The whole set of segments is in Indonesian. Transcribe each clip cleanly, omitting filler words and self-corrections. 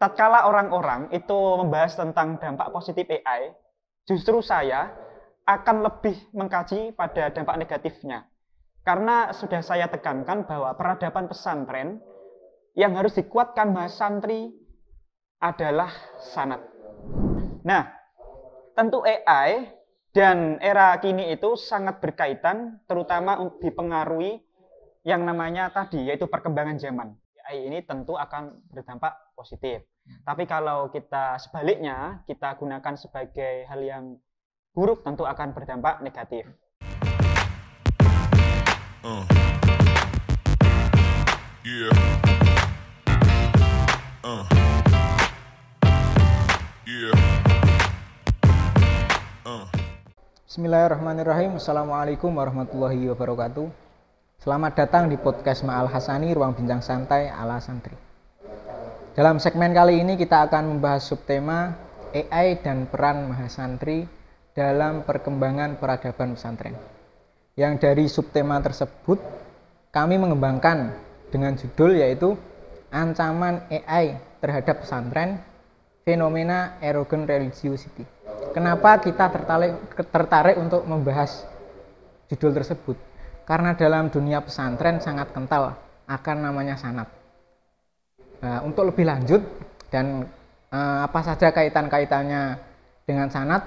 tatkala orang-orang itu membahas tentang dampak positif AI, justru saya akan lebih mengkaji pada dampak negatifnya. Karena sudah saya tekankan bahwa peradaban pesantren yang harus dikuatkan Mas santri adalah sanad. Nah, tentu AI dan era kini itu sangat berkaitan, terutama dipengaruhi yang namanya tadi, yaitu perkembangan zaman. AI ini tentu akan berdampak positif. Tapi kalau kita sebaliknya, kita gunakan sebagai hal yang buruk, tentu akan berdampak negatif. Bismillahirrahmanirrahim. Assalamualaikum warahmatullahi wabarakatuh. Selamat datang di podcast Ma'al Hasani, ruang bincang santai ala santri. Dalam segmen kali ini kita akan membahas subtema AI dan peran mahasantri dalam perkembangan peradaban pesantren. Yang dari subtema tersebut kami mengembangkan dengan judul yaitu Ancaman AI terhadap pesantren, Fenomena Erogen Religiosity. Kenapa kita tertarik untuk membahas judul tersebut? Karena dalam dunia pesantren sangat kental akan namanya sanad. Untuk lebih lanjut dan apa saja kaitan-kaitannya dengan sanad,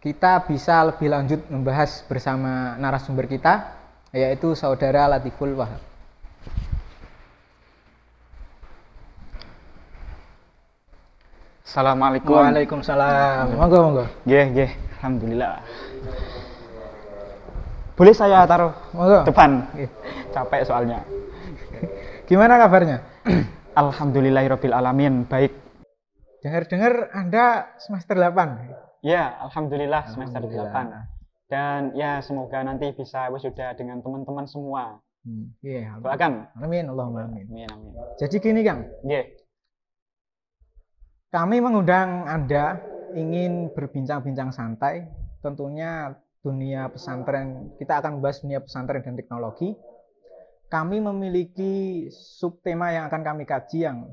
kita bisa lebih lanjut membahas bersama narasumber kita, yaitu Saudara Latiful Wahab. Assalamualaikum. Waalaikumsalam. Monggo. Nggih, alhamdulillah. Boleh saya taruh depan? Capek soalnya. Gimana kabarnya? Alhamdulillahirabbil alamin, baik. Dengar-dengar Anda semester 8. Ya, alhamdulillah semester 8. Dan ya semoga nanti bisa wisuda dengan teman-teman semua. Iya, doakan. Amin, Allahumma amin. Amin. Jadi gini, Kang. Nggih. Kami mengundang Anda ingin berbincang-bincang santai, tentunya dunia pesantren. Kita akan membahas dunia pesantren dan teknologi. Kami memiliki subtema yang akan kami kaji yang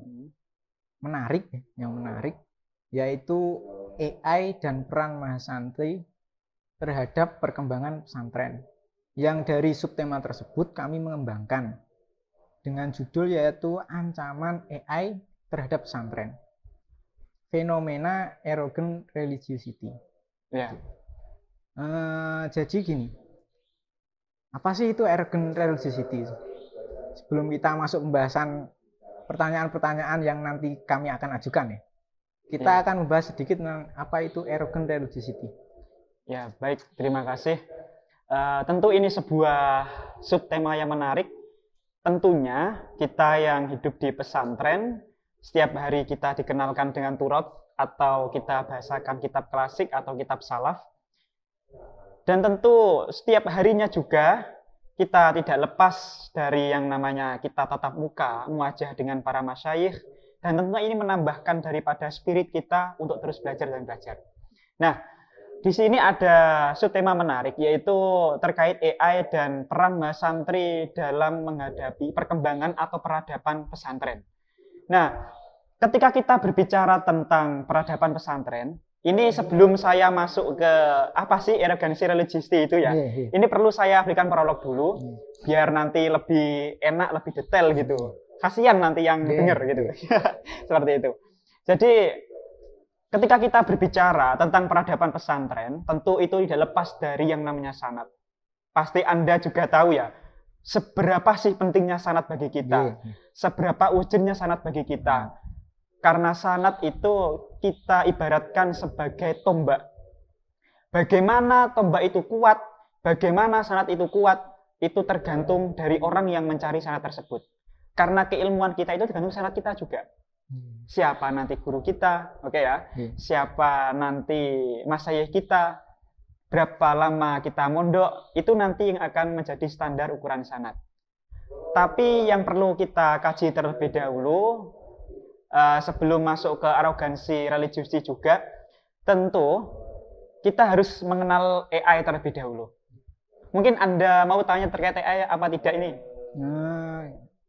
menarik, yaitu AI dan peran mahasantri terhadap perkembangan pesantren. Yang dari subtema tersebut kami mengembangkan dengan judul yaitu Ancaman AI terhadap pesantren, Fenomena Erogen Religiosity. Ya. Jadi gini, apa sih itu Erogen Religiosity? Sebelum kita masuk pembahasan pertanyaan-pertanyaan yang nanti kami akan ajukan ya, kita akan membahas sedikit tentang apa itu Erogen Religiosity. Ya, baik, terima kasih. Tentu ini sebuah subtema yang menarik. Tentunya kita yang hidup di pesantren, setiap hari kita dikenalkan dengan turot atau kita bahasakan kitab klasik atau kitab salaf. Dan tentu setiap harinya juga kita tidak lepas dari yang namanya kita tatap muka, muajah dengan para masyayikh. Dan tentunya ini menambahkan daripada spirit kita untuk terus belajar dan belajar. Nah, di sini ada subtema menarik yaitu terkait AI dan peran mahasantri dalam menghadapi perkembangan atau peradaban pesantren. Nah, ketika kita berbicara tentang peradaban pesantren, ini sebelum saya masuk ke apa sih erogensi religiosity itu ya, ini perlu saya berikan prolog dulu, biar nanti lebih enak, lebih detail gitu. Kasihan nanti yang dengar gitu. Seperti itu. Jadi, ketika kita berbicara tentang peradaban pesantren, tentu itu tidak lepas dari yang namanya sanad. Pasti Anda juga tahu ya, seberapa sih pentingnya sanad bagi kita, seberapa urgentnya sanad bagi kita. Karena sanad itu kita ibaratkan sebagai tombak. Bagaimana tombak itu kuat, bagaimana sanad itu kuat, itu tergantung dari orang yang mencari sanad tersebut. Karena keilmuan kita itu tergantung sanad kita juga. Siapa nanti guru kita, oke ya? Siapa nanti masyayikh kita, berapa lama kita mondok, itu nanti yang akan menjadi standar ukuran sanad. Tapi yang perlu kita kaji terlebih dahulu, sebelum masuk ke arogansi religiusi juga, tentu kita harus mengenal AI terlebih dahulu. Mungkin Anda mau tanya terkait AI apa tidak ini?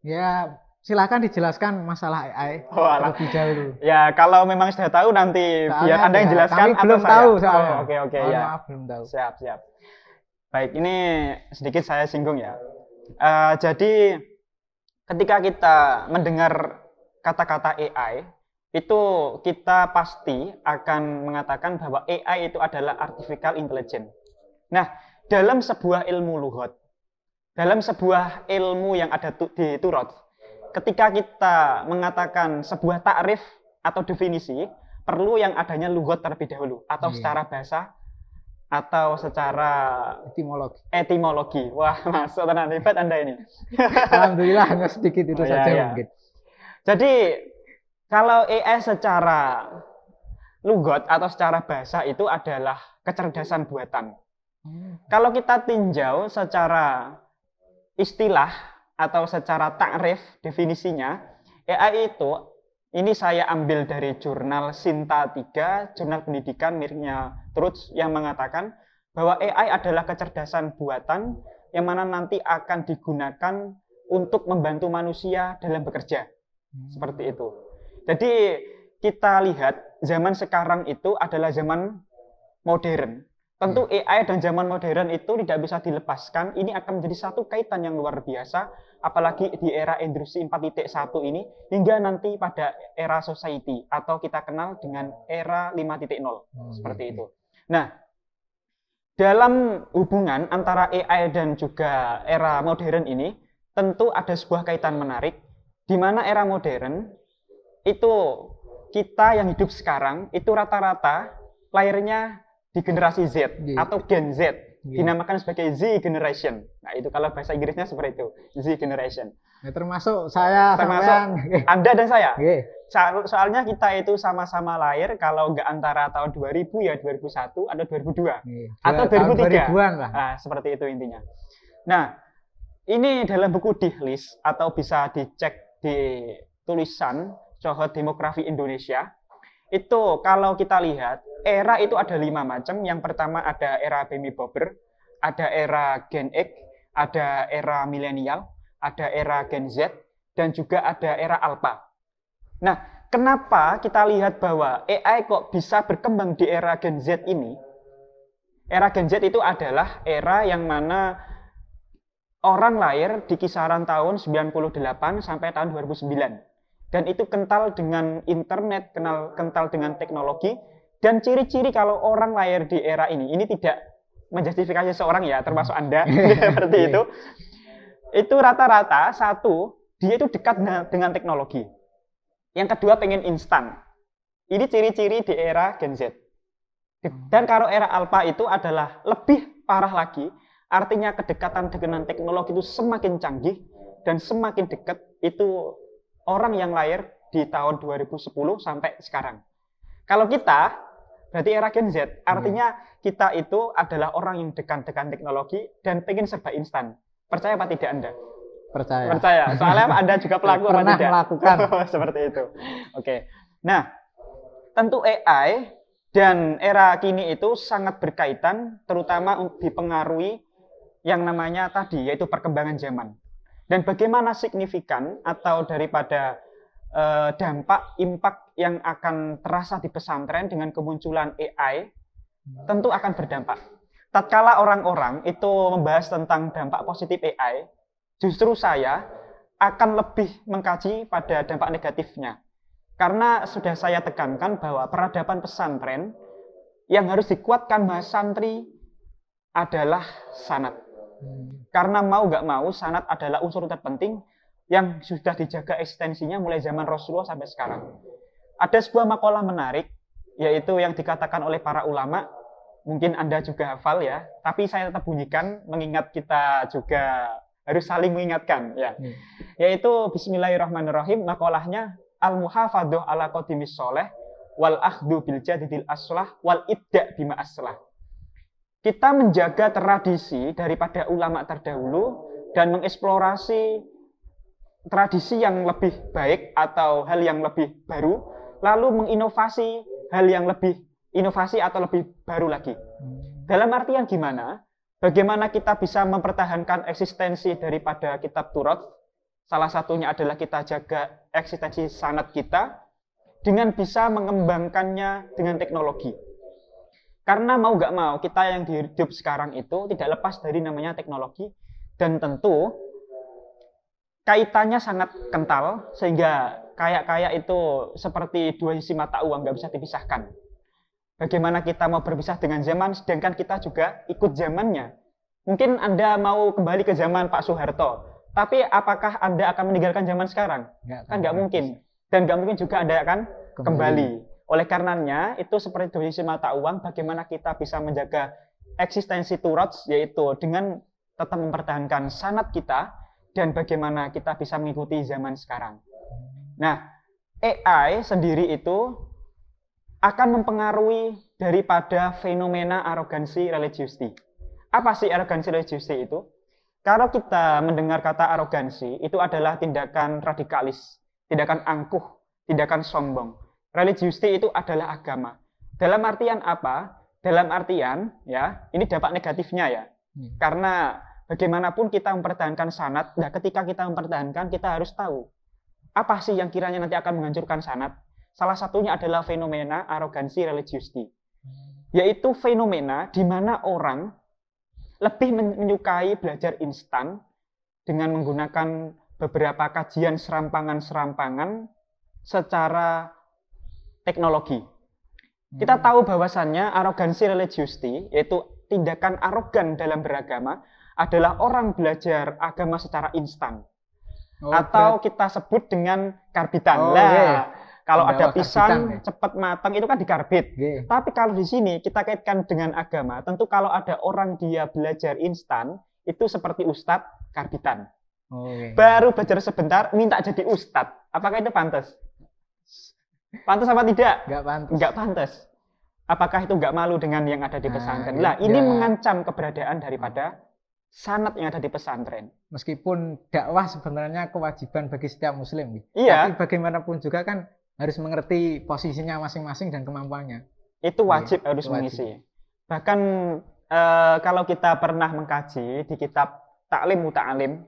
Ya, Silakan dijelaskan masalah AI terlebih dahulu. Ya, kalau memang sudah tahu nanti Soalnya biar Anda yang ya, jelaskan kami atau belum saya. tahu soalnya. Oke, Mohon ya. maaf, belum tahu. Siap. Baik, ini sedikit saya singgung ya. Jadi ketika kita mendengar kata-kata AI, itu kita pasti akan mengatakan bahwa AI itu adalah artificial intelligence. Nah, dalam sebuah ilmu lughat, dalam sebuah ilmu yang ada di Turat, ketika kita mengatakan sebuah takrif atau definisi, perlu yang adanya lughat terlebih dahulu, atau secara bahasa, atau secara etimologi. Wah, masuk tenan hebat Anda ini. Alhamdulillah, hanya sedikit itu saja mungkin. Jadi, kalau AI secara lughat atau secara bahasa itu adalah kecerdasan buatan. Kalau kita tinjau secara istilah atau secara takrif definisinya, AI itu, ini saya ambil dari jurnal Sinta 3, jurnal pendidikan miliknya Truth, yang mengatakan bahwa AI adalah kecerdasan buatan yang mana nanti akan digunakan untuk membantu manusia dalam bekerja. Seperti itu. Jadi kita lihat zaman sekarang itu adalah zaman modern. Tentu AI dan zaman modern itu tidak bisa dilepaskan. Ini akan menjadi satu kaitan yang luar biasa, apalagi di era industri 4.1 ini, hingga nanti pada era society, atau kita kenal dengan era 5.0, seperti itu. Nah, dalam hubungan antara AI dan juga era modern ini, tentu ada sebuah kaitan menarik, di mana era modern, itu kita yang hidup sekarang, itu rata-rata lahirnya di generasi Z atau Gen Z, dinamakan sebagai Z generation. Nah, itu kalau bahasa Inggrisnya seperti itu, Z generation. Ya, termasuk saya, Anda dan saya. Soalnya kita itu sama-sama lahir, kalau nggak antara tahun 2000 ya 2001 atau 2002 atau 2003. Nah, seperti itu intinya. Nah, ini dalam buku Dihlis atau bisa dicek di tulisan Cohort Demografi Indonesia. Itu kalau kita lihat, era itu ada 5 macam. Yang pertama ada era baby boomer, ada era Gen X, ada era milenial, ada era Gen Z, dan juga ada era Alpha. Nah, kenapa kita lihat bahwa AI kok bisa berkembang di era Gen Z ini? Era Gen Z itu adalah era yang mana orang lahir di kisaran tahun 98 sampai tahun 2009. Dan itu kental dengan internet, kental dengan teknologi. Dan ciri-ciri kalau orang lahir di era ini tidak menjustifikasi seorang ya, termasuk Anda, seperti itu. Itu rata-rata, satu, dia itu dekat dengan teknologi. Yang kedua, pengen instan. Ini ciri-ciri di era Gen Z. Dan kalau era Alpha itu adalah lebih parah lagi, artinya kedekatan dengan teknologi itu semakin canggih dan semakin dekat, itu orang yang lahir di tahun 2010 sampai sekarang. Kalau kita, berarti era Gen Z, artinya kita itu adalah orang yang dekat teknologi dan pengen serba instan. Percaya apa tidak Anda? Percaya. Soalnya Anda juga pelaku apa tidak? Melakukan. Seperti itu. Oke. Nah, tentu AI dan era kini itu sangat berkaitan, terutama dipengaruhi yang namanya tadi, yaitu perkembangan zaman. Dan bagaimana signifikan atau daripada dampak, impact yang akan terasa di pesantren dengan kemunculan AI, tentu akan berdampak. Tatkala orang-orang itu membahas tentang dampak positif AI, justru saya akan lebih mengkaji pada dampak negatifnya. Karena sudah saya tekankan bahwa peradaban pesantren yang harus dikuatkan mas santri adalah sanad. Karena mau nggak mau, sanad adalah unsur terpenting yang sudah dijaga eksistensinya mulai zaman Rasulullah sampai sekarang. Ada sebuah makalah menarik, yaitu yang dikatakan oleh para ulama, mungkin Anda juga hafal ya, tapi saya tetap bunyikan, mengingat kita juga harus saling mengingatkan. Ya. Yaitu Bismillahirrahmanirrahim, makalahnya, Al-Muhafadhuh ala qadimis sholeh, wal akhdu bil jadidil aslah, wal idda bima aslah. Kita menjaga tradisi daripada ulama terdahulu dan mengeksplorasi tradisi yang lebih baik atau hal yang lebih baru, lalu menginovasi hal yang lebih inovasi atau lebih baru lagi. Dalam artian gimana? Bagaimana kita bisa mempertahankan eksistensi daripada kitab Turat Salah satunya adalah kita jaga eksistensi sanad kita dengan bisa mengembangkannya dengan teknologi. Karena mau nggak mau, kita yang hidup sekarang itu tidak lepas dari namanya teknologi. Dan tentu kaitannya sangat kental, sehingga kayak itu seperti dua sisi mata uang, nggak bisa dipisahkan. Bagaimana kita mau berpisah dengan zaman, sedangkan kita juga ikut zamannya. Mungkin Anda mau kembali ke zaman Pak Soeharto, tapi apakah Anda akan meninggalkan zaman sekarang? Kan nggak mungkin. Dan nggak mungkin juga Anda akan kembali. Oleh karenanya, itu seperti dua sisi mata uang, bagaimana kita bisa menjaga eksistensi Turots, yaitu dengan tetap mempertahankan sanad kita, dan bagaimana kita bisa mengikuti zaman sekarang. Nah, AI sendiri itu akan mempengaruhi daripada fenomena arogansi religiusti. Apa sih arogansi religiusti itu? Kalau kita mendengar kata arogansi, itu adalah tindakan radikalis, tindakan angkuh, tindakan sombong. Religiusti itu adalah agama. Dalam artian apa? Dalam artian, ya, ini dampak negatifnya ya. Karena bagaimanapun kita mempertahankan sanad, nah ketika kita mempertahankan, kita harus tahu apa sih yang kiranya nanti akan menghancurkan sanad. Salah satunya adalah fenomena arogansi religiusti, yaitu fenomena di mana orang lebih menyukai belajar instan dengan menggunakan beberapa kajian serampangan-serampangan secara teknologi. Kita tahu bahwasannya arogansi religiusti, yaitu tindakan arogan dalam beragama, adalah orang belajar agama secara instan. Atau kita sebut dengan karbitan. Kalau ada pisang cepat matang itu kan dikarbit. Tapi kalau di sini kita kaitkan dengan agama, tentu kalau ada orang dia belajar instan, itu seperti ustadz karbitan. Baru belajar sebentar, minta jadi ustadz. Apakah itu pantas? Pantas apa tidak? Nggak pantas. Apakah itu nggak malu dengan yang ada di pesantren? Lah, ini mengancam keberadaan daripada sanad yang ada di pesantren. Meskipun dakwah sebenarnya kewajiban bagi setiap muslim. Iya. Tapi bagaimanapun juga kan harus mengerti posisinya masing-masing dan kemampuannya. Itu wajib harus mengisi. Bahkan kalau kita pernah mengkaji di kitab Ta'lim Muta'alim,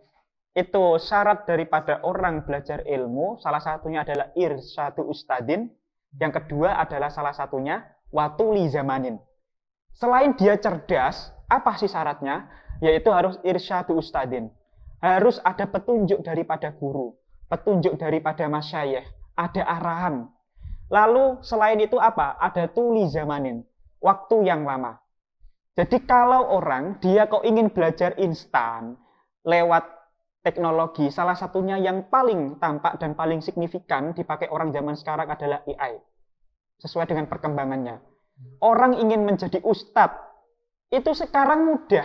itu syarat daripada orang belajar ilmu, salah satunya adalah irsyadu ustadin, yang kedua adalah salah satunya watuli zamanin. Selain dia cerdas, apa sih syaratnya? Yaitu harus irsyadu ustadin. Harus ada petunjuk daripada guru, petunjuk daripada masyayikh, ada arahan. Lalu selain itu apa? Ada tuli zamanin, waktu yang lama. Jadi kalau orang dia kok ingin belajar instan lewat teknologi, salah satunya yang paling tampak dan paling signifikan dipakai orang zaman sekarang adalah AI. Sesuai dengan perkembangannya. Orang ingin menjadi ustadz, itu sekarang mudah.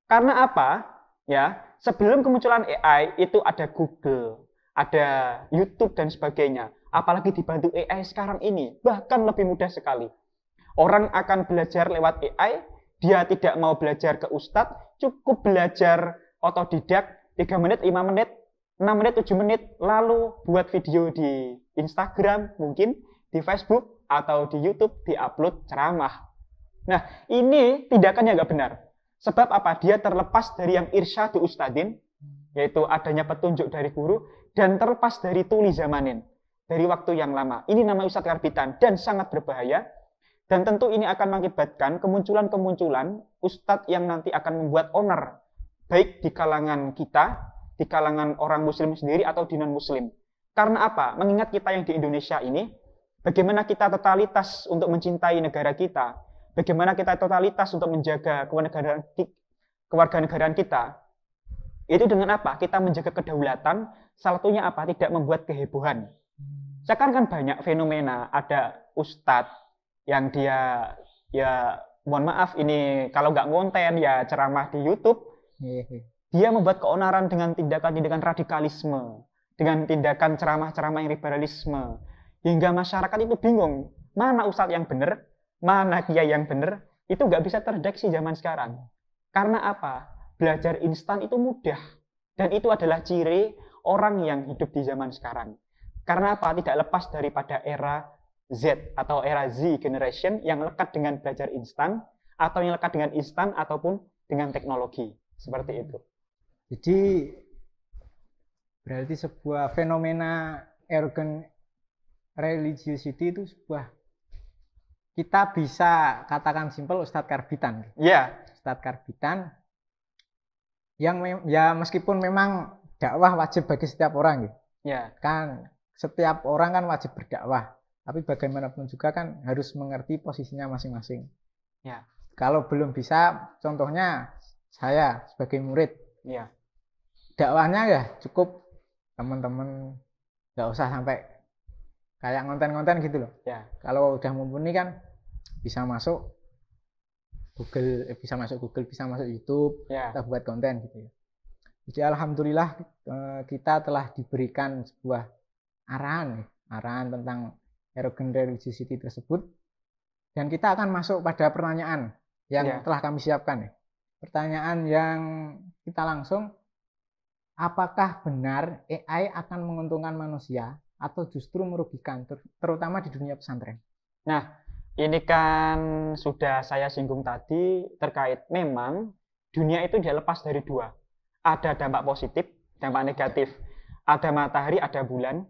Karena apa? Ya, sebelum kemunculan AI itu ada Google, ada YouTube dan sebagainya. Apalagi dibantu AI sekarang ini, bahkan lebih mudah sekali. Orang akan belajar lewat AI, dia tidak mau belajar ke ustadz, cukup belajar otodidak 3 menit, 5 menit, 6 menit, 7 menit, lalu buat video di Instagram, mungkin di Facebook atau di YouTube, diupload ceramah. Nah, ini tindakannya nggak benar. Sebab apa? Dia terlepas dari yang irsyadu ustadin, yaitu adanya petunjuk dari guru, dan terlepas dari tuli zamanin, dari waktu yang lama. Ini nama ustadz karbitan dan sangat berbahaya. Dan tentu ini akan mengakibatkan kemunculan-kemunculan ustadz yang nanti akan membuat onar, baik di kalangan kita, di kalangan orang muslim sendiri atau di non-muslim. Karena apa? Mengingat kita yang di Indonesia ini, bagaimana kita totalitas untuk mencintai negara kita, bagaimana kita totalitas untuk menjaga kewarganegaraan kita, itu dengan apa? Kita menjaga kedaulatan, salah satunya apa? Tidak membuat kehebohan. Sekarang kan banyak fenomena, ada ustadz yang dia, ya mohon maaf ini kalau nggak ngonten ya ceramah di YouTube, dia membuat keonaran dengan tindakan-tindakan radikalisme, dengan tindakan ceramah-ceramah yang liberalisme, hingga masyarakat itu bingung, mana ustadz yang benar, mana kiai yang benar, itu nggak bisa terdeteksi zaman sekarang. Karena apa? Belajar instan itu mudah, dan itu adalah ciri orang yang hidup di zaman sekarang. Karena apa? Tidak lepas daripada era Z atau era Z generation yang lekat dengan belajar instan, atau yang lekat dengan instan ataupun dengan teknologi. Seperti itu. Jadi Berarti sebuah fenomena arrogant religiosity itu sebuah, kita bisa katakan simpel, Ustadz Karbitan. Iya. Ustadz Karbitan yang ya meskipun memang dakwah wajib bagi setiap orang gitu. Ya. Kan setiap orang kan wajib berdakwah, tapi bagaimanapun juga kan harus mengerti posisinya masing-masing. Ya. Kalau belum bisa, contohnya saya sebagai murid. Ya. Dakwahnya ya cukup teman-teman, nggak usah sampai kayak ngonten-ngonten gitu loh. Ya. Kalau udah mumpuni kan bisa masuk Google, bisa masuk YouTube, Ya. kita buat konten gitu ya. Jadi alhamdulillah kita telah diberikan sebuah arahan tentang arrogant religiosity tersebut, dan kita akan masuk pada pertanyaan yang telah kami siapkan ya. Pertanyaan yang kita langsung, apakah benar AI akan menguntungkan manusia atau justru merugikan, terutama di dunia pesantren? Nah, ini kan sudah saya singgung tadi terkait memang dunia itu dia lepas dari dua. Ada dampak positif, dampak negatif. Ada matahari, ada bulan.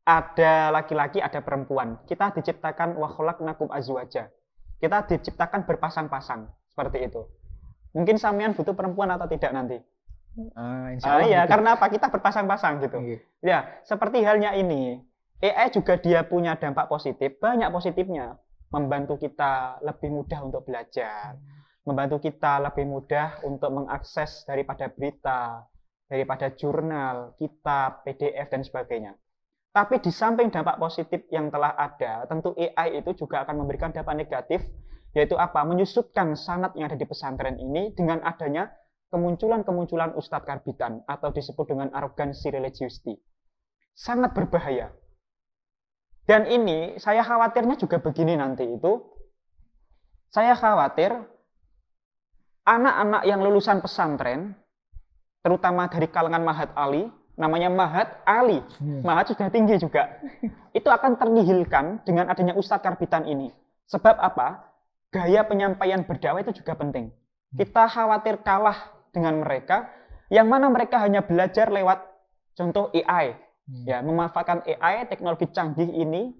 Ada laki-laki, ada perempuan. Kita diciptakan wa khalaqnakum azwaja. Kita diciptakan berpasang-pasang, seperti itu. Mungkin sampean butuh perempuan atau tidak nanti? Iya, karena apa? Kita berpasang-pasang gitu. Ya, seperti halnya ini. AI juga dia punya dampak positif, banyak positifnya. Membantu kita lebih mudah untuk belajar. Membantu kita lebih mudah untuk mengakses daripada berita, daripada jurnal, kitab, PDF, dan sebagainya. Tapi di samping dampak positif yang telah ada, tentu AI itu juga akan memberikan dampak negatif, yaitu apa? Menyusutkan sanad yang ada di pesantren ini dengan adanya kemunculan Ustadz Karbitan atau disebut dengan arogansi religiosity. Sangat berbahaya. Dan ini saya khawatirnya juga begini nanti itu. Saya khawatir anak-anak yang lulusan pesantren, terutama dari kalangan Mahat Ali, namanya Mahat Ali, Mahat sudah tinggi juga, itu akan ternihilkan dengan adanya Ustadz Karbitan ini. Sebab apa? Gaya penyampaian berdakwah itu juga penting. Kita khawatir kalah dengan mereka, yang mana mereka hanya belajar lewat contoh AI, ya, memanfaatkan AI, teknologi canggih ini,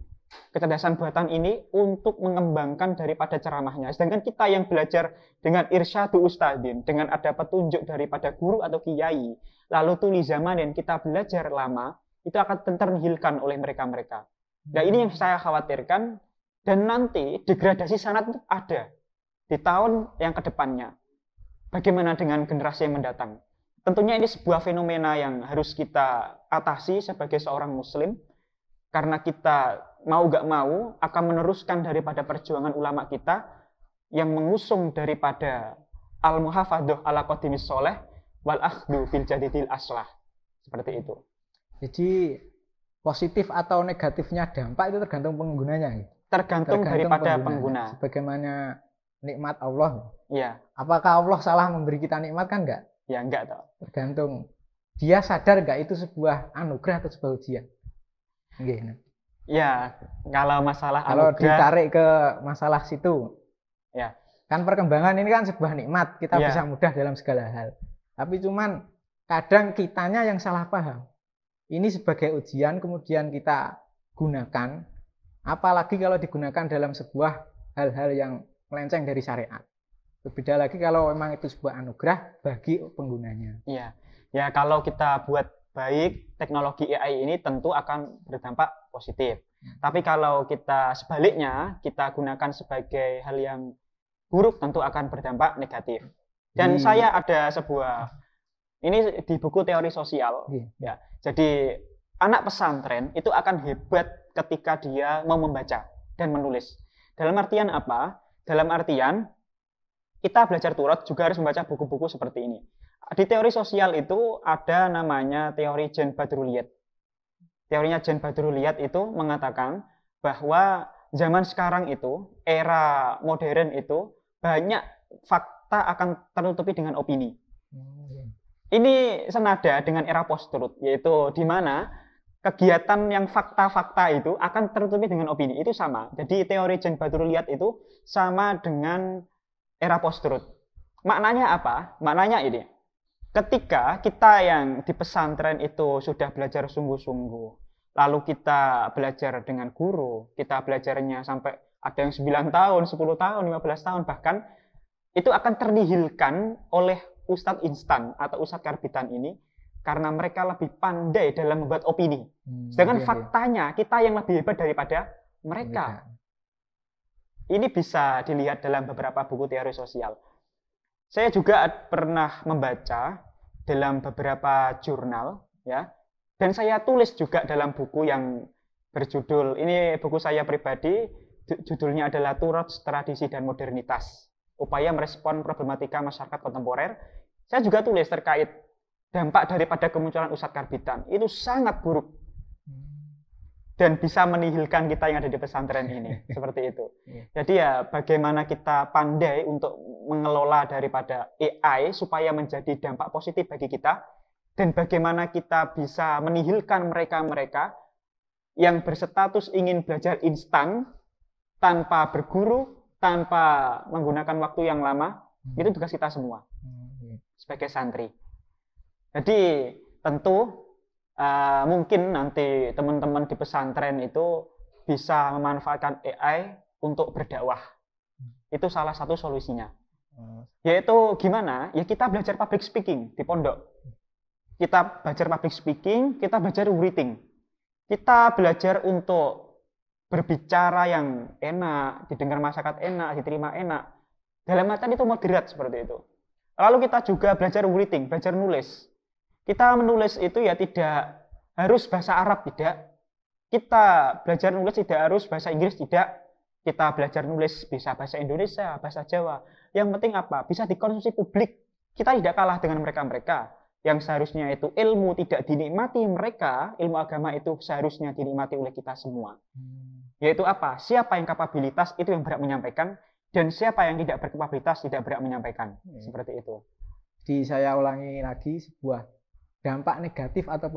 kecerdasan buatan ini untuk mengembangkan daripada ceramahnya. Sedangkan kita yang belajar dengan irsyadu ustadzin, dengan ada petunjuk daripada guru atau kiai, lalu tuli zaman dan kita belajar lama, itu akan ternihilkan oleh mereka-mereka. Nah, ini yang saya khawatirkan, dan nanti degradasi sanad itu ada di tahun yang kedepannya. Bagaimana dengan generasi yang mendatang? Tentunya ini sebuah fenomena yang harus kita atasi sebagai seorang muslim, karena kita mau gak mau akan meneruskan daripada perjuangan ulama kita yang mengusung daripada al-muhafadhah ala qadimis sholeh wal akhdhu bil jadidil aslah. Seperti itu. Jadi positif atau negatifnya dampak itu tergantung penggunanya. Tergantung daripada pengguna. Sebagaimana nikmat Allah. Iya. Apakah Allah salah memberi kita nikmat? Kan enggak? Ya enggak toh. Tergantung dia sadar enggak itu sebuah anugerah atau sebuah ujian. Ya, kalau masalah kalau anugerah, ditarik ke masalah situ, ya kan perkembangan ini kan sebuah nikmat, kita bisa mudah dalam segala hal. Tapi cuman kadang kitanya yang salah paham. Ini sebagai ujian kemudian kita gunakan, apalagi kalau digunakan dalam sebuah hal-hal yang melenceng dari syariat. Berbeda lagi kalau memang itu sebuah anugerah bagi penggunanya. Iya. Ya, kalau kita buat baik, teknologi AI ini tentu akan berdampak positif. Tapi kalau kita sebaliknya, kita gunakan sebagai hal yang buruk, tentu akan berdampak negatif. Dan saya ada sebuah, ini di buku teori sosial, ya. Jadi anak pesantren itu akan hebat ketika dia mau membaca dan menulis. Dalam artian apa? Dalam artian kita belajar Turot juga harus membaca buku-buku seperti ini. Di teori sosial itu ada namanya teori Jan Badruliyat. Teorinya Jan Badruliyat itu mengatakan bahwa zaman sekarang itu, era modern itu, banyak fakta akan tertutupi dengan opini. Ini senada dengan era post-truth, yaitu di mana kegiatan yang fakta-fakta itu akan tertutupi dengan opini. Itu sama. Jadi teori Jan Badruliyat itu sama dengan era post-truth. Maknanya apa? Maknanya ini. ketika kita yang di pesantren itu sudah belajar sungguh-sungguh, lalu kita belajar dengan guru, kita belajarnya sampai ada yang 9 tahun, 10 tahun, 15 tahun bahkan, itu akan ternihilkan oleh ustadz instan atau ustadz karbitan ini karena mereka lebih pandai dalam membuat opini. Sedangkan faktanya kita yang lebih hebat daripada mereka. Ini bisa dilihat dalam beberapa buku teori sosial. Saya juga pernah membaca dalam beberapa jurnal, ya, dan saya tulis juga dalam buku yang berjudul, ini buku saya pribadi, judulnya adalah Turuts, Tradisi dan Modernitas, upaya merespon problematika masyarakat kontemporer. Saya juga tulis terkait dampak daripada kemunculan ustadz karbitan. Itu sangat buruk dan bisa menihilkan kita yang ada di pesantren ini. Seperti itu. Jadi ya bagaimana kita pandai untuk mengelola daripada AI supaya menjadi dampak positif bagi kita, dan bagaimana kita bisa menihilkan mereka-mereka yang berstatus ingin belajar instan tanpa berguru, tanpa menggunakan waktu yang lama. Itu tugas kita semua sebagai santri. Jadi tentu mungkin nanti teman-teman di pesantren itu bisa memanfaatkan AI untuk berdakwah. Itu salah satu solusinya. Yaitu gimana? Ya kita belajar public speaking di pondok. Kita belajar public speaking, kita belajar writing. Kita belajar untuk berbicara yang enak, didengar masyarakat enak, diterima enak. Dalam artian itu moderat seperti itu. Lalu kita juga belajar writing, belajar nulis. Kita menulis itu ya tidak harus bahasa Arab, tidak. Kita belajar nulis tidak harus bahasa Inggris, tidak. Kita belajar nulis bisa bahasa Indonesia, bahasa Jawa. Yang penting apa? Bisa dikonsumsi publik. Kita tidak kalah dengan mereka-mereka yang seharusnya itu ilmu tidak dinikmati mereka, ilmu agama itu seharusnya dinikmati oleh kita semua. Yaitu apa? Siapa yang kapabilitas itu yang berhak menyampaikan, dan siapa yang tidak berkapabilitas tidak berhak menyampaikan. Seperti itu. Jadi saya ulangi lagi, sebuah dampak negatif atau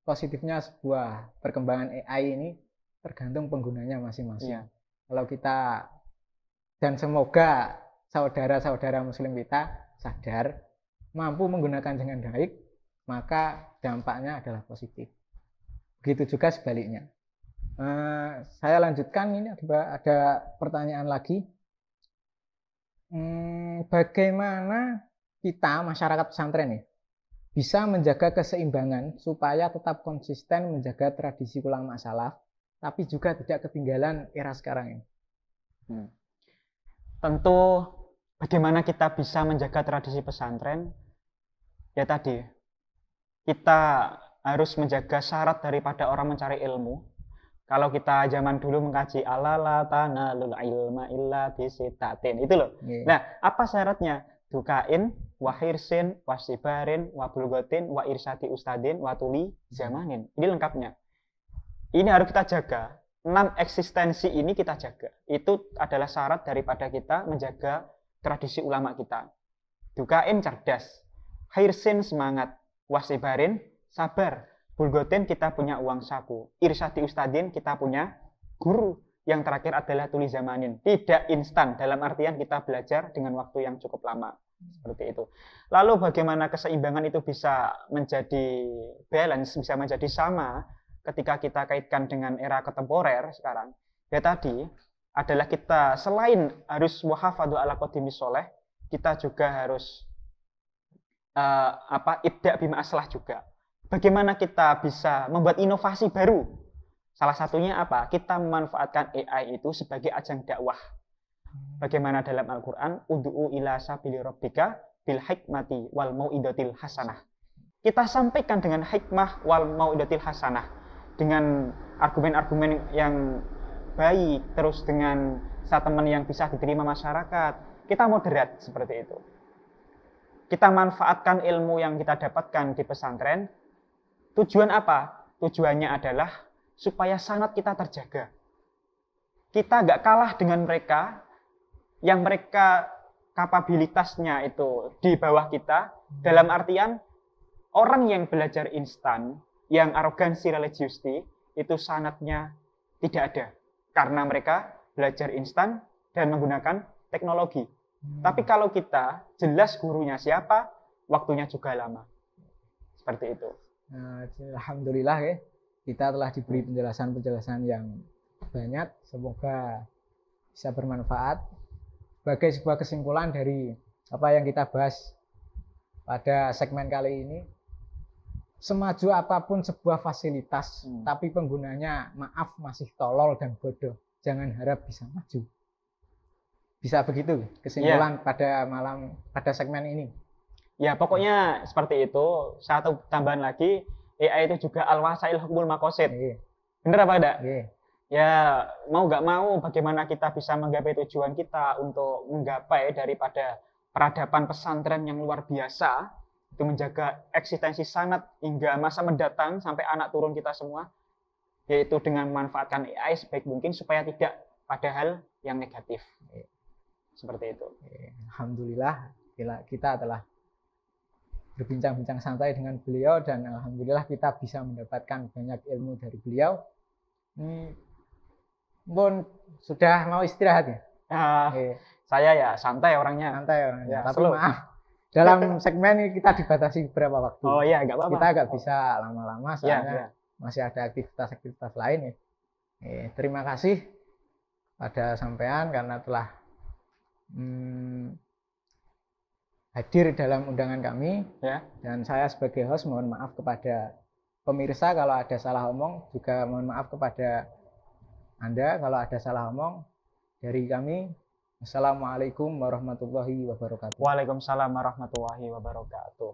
positifnya sebuah perkembangan AI ini tergantung penggunanya masing-masing. Kalau kita, dan semoga saudara-saudara muslim kita sadar, mampu menggunakan dengan baik, maka dampaknya adalah positif. Begitu juga sebaliknya. Saya lanjutkan, ini ada pertanyaan lagi. Bagaimana kita, masyarakat pesantren nih, bisa menjaga keseimbangan supaya tetap konsisten menjaga tradisi ulama salaf, tapi juga tidak ketinggalan era sekarang ini? Tentu bagaimana kita bisa menjaga tradisi pesantren? Ya tadi, kita harus menjaga syarat daripada orang mencari ilmu. Kalau kita zaman dulu mengkaji la tanalul ilma illa bisitatin, itu loh. Nah, apa syaratnya? Dukain, wahirsin, wasibarin, wabulgotin, wa irsati ustadin, watuli zamanin. Ini lengkapnya. Ini harus kita jaga. 6 eksistensi ini kita jaga. Itu adalah syarat daripada kita menjaga tradisi ulama kita. Dukain cerdas, hirsin semangat, wasibarin sabar, bulgotin kita punya uang saku, irsati ustadin kita punya guru. Yang terakhir adalah tuli zamanin, tidak instan dalam artian kita belajar dengan waktu yang cukup lama. Seperti itu. Lalu bagaimana keseimbangan itu bisa menjadi balance, bisa menjadi sama ketika kita kaitkan dengan era kontemporer sekarang? Ya tadi adalah kita selain harus wahafadhu ala qadimis sholeh, kita juga harus ibda bima aslah juga. Bagaimana kita bisa membuat inovasi baru? Salah satunya apa? Kita memanfaatkan AI itu sebagai ajang dakwah. Bagaimana dalam Al-Quran, ud'u ila sabili rabbika bil hikmati wal mau'idatil hasanah. Kita sampaikan dengan hikmah wal mau'idatil hasanah, dengan argumen-argumen yang baik, terus dengan statement yang bisa diterima masyarakat. Kita moderat seperti itu. Kita manfaatkan ilmu yang kita dapatkan di pesantren. Tujuan apa? Tujuannya adalah supaya sanad kita terjaga. Kita nggak kalah dengan mereka yang mereka kapabilitasnya itu di bawah kita. Dalam artian orang yang belajar instan, yang arogansi religiusti, itu sanadnya tidak ada. Karena mereka belajar instan dan menggunakan teknologi. Tapi kalau kita jelas gurunya siapa, waktunya juga lama. Seperti itu. Nah, alhamdulillah ya, kita telah diberi penjelasan-penjelasan yang banyak. Semoga bisa bermanfaat. Sebagai sebuah kesimpulan dari apa yang kita bahas pada segmen kali ini, semaju apapun sebuah fasilitas, tapi penggunanya maaf masih tolol dan bodoh, jangan harap bisa maju. Bisa begitu kesimpulan pada segmen ini. Ya, pokoknya seperti itu. Satu tambahan lagi, AI itu juga al-wasail hukmul maqasid. Bener apa enggak? Ya, mau nggak mau bagaimana kita bisa menggapai tujuan kita untuk menggapai daripada peradaban pesantren yang luar biasa, itu menjaga eksistensi sanat hingga masa mendatang sampai anak turun kita semua, yaitu dengan memanfaatkan AI sebaik mungkin supaya tidak pada hal yang negatif. Seperti itu. Alhamdulillah kita telah berbincang-bincang santai dengan beliau dan alhamdulillah kita bisa mendapatkan banyak ilmu dari beliau. Pun sudah mau istirahat ya? Saya ya santai orangnya. Ya, tapi slow. Maaf, dalam segmen ini kita dibatasi beberapa waktu. Oh iya, nggak apa-apa. Kita nggak bisa lama-lama soalnya masih ada aktivitas-aktivitas lain ya. Terima kasih pada sampean karena telah hadir dalam undangan kami ya. Dan saya sebagai host mohon maaf kepada pemirsa kalau ada salah omong, juga mohon maaf kepada Anda kalau ada salah omong. Dari kami, Assalamualaikum warahmatullahi wabarakatuh. Waalaikumsalam warahmatullahi wabarakatuh.